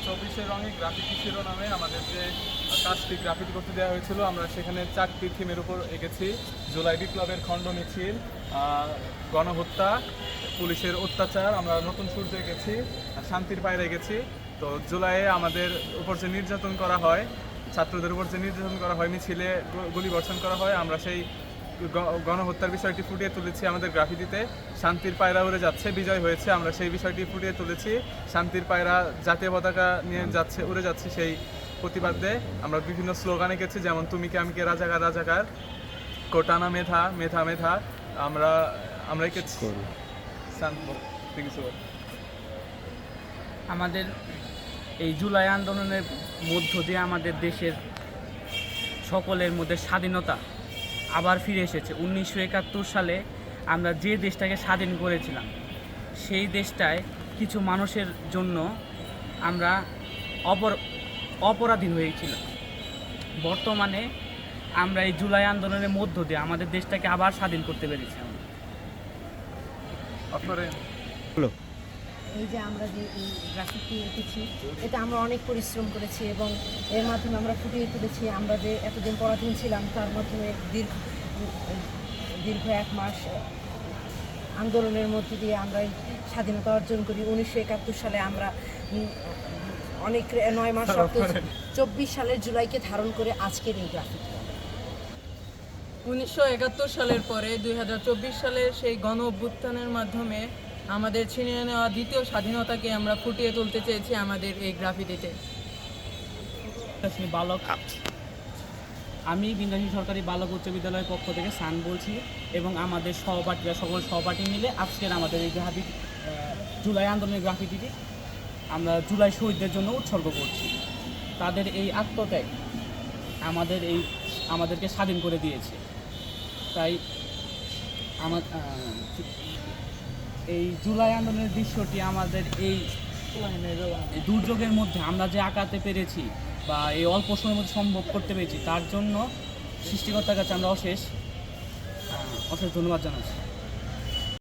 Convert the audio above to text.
24 রঙে গ্রাফিতি শিরোনামে আমাদের যে কাজটি গ্রাফিতি করতে দেওয়া হয়েছিল, আমরা সেখানে 4টি থিমের উপর এঁকেছি। জুলাই বিপ্লবের খণ্ড মিছিল, গণহত্যা, পুলিশের অত্যাচার, আমরা নতুন সূর্য এঁকেছি, শান্তির পায়রা এঁকেছি। তো জুলাইয়ে আমাদের উপর যে নির্যাতন করা হয়, ছাত্রদের উপর যে নির্যাতন করা হয়, মিছিলে গুলিবর্ষণ করা হয়, আমরা সেই গণহত্যার বিষয়টি ফুটিয়ে তুলেছি আমাদের গ্রাফিতিতে। শান্তির পায়রা উড়ে যাচ্ছে, বিজয় হয়েছে, আমরা সেই বিষয়টি ফুটিয়ে তুলেছি। শান্তির পায়রা জাতীয় পতাকা নিয়ে যাচ্ছে, উড়ে যাচ্ছে, সেই প্রতিবাদে আমরা বিভিন্ন স্লোগান এঁকেছি, যেমন তুমি কে আমি কে রাজাকার রাজাকার, কোটানা মেধা মেধা মেধা। আমরা এঁকেছি। আমাদের এই জুলাই আন্দোলনের মধ্য দিয়ে আমাদের দেশের সকলের মধ্যে স্বাধীনতা আবার ফিরে এসেছে। 1971 সালে আমরা যে দেশটাকে স্বাধীন করেছিলাম, সেই দেশটায় কিছু মানুষের জন্য আমরা অপরাধী হয়েছিলাম। বর্তমানে আমরা এই জুলাই আন্দোলনের মধ্য দিয়ে আমাদের দেশটাকে আবার স্বাধীন করতে পেরেছি। এই যে আমরা যে এই গ্রাফিতি এঁকেছি, এটা আমরা অনেক পরিশ্রম করেছি এবং এর মাধ্যমে আমরা ফুটিয়ে তুলেছি। আমরা যে এতদিন পরাধীন ছিলাম, তার মাধ্যমে দীর্ঘ 1 মাস আন্দোলনের মধ্যে দিয়ে আমরা স্বাধীনতা অর্জন করি। 1971 সালে আমরা অনেক 9 মাস 24 সালের জুলাইকে ধারণ করে আজকের এই গ্রাফিতি। 1971 সালের পরে 2024 সালের সেই গণ অভ্যুত্থানের মাধ্যমে আমাদের ছিনিয়ে নেওয়া দ্বিতীয় স্বাধীনতাকে আমরা ফুটিয়ে তুলতে চেয়েছি আমাদের এই গ্রাফিতিতে। আমি বিন্দাসী সরকারি বালক উচ্চ বিদ্যালয়ের পক্ষ থেকে সান বলছি এবং আমাদের সহপাঠীরা, সকল সহপাঠী মিলে আজকের আমাদের এই গ্রাফিতি, জুলাই আন্দোলনের গ্রাফিতিটি আমরা জুলাই শহীদদের জন্য উৎসর্গ করছি। তাদের এই আত্মত্যাগ আমাদেরকে স্বাধীন করে দিয়েছে। তাই এই জুলাই আন্দোলনের দৃশ্যটি আমাদের এই দুর্যোগের মধ্যে আমরা যে আঁকাতে পেরেছি বা এই অল্প সময়ের মধ্যে সম্ভব করতে পেরেছি, তার জন্য সৃষ্টিকর্তার কাছে আমরা অশেষ ধন্যবাদ জানাচ্ছি।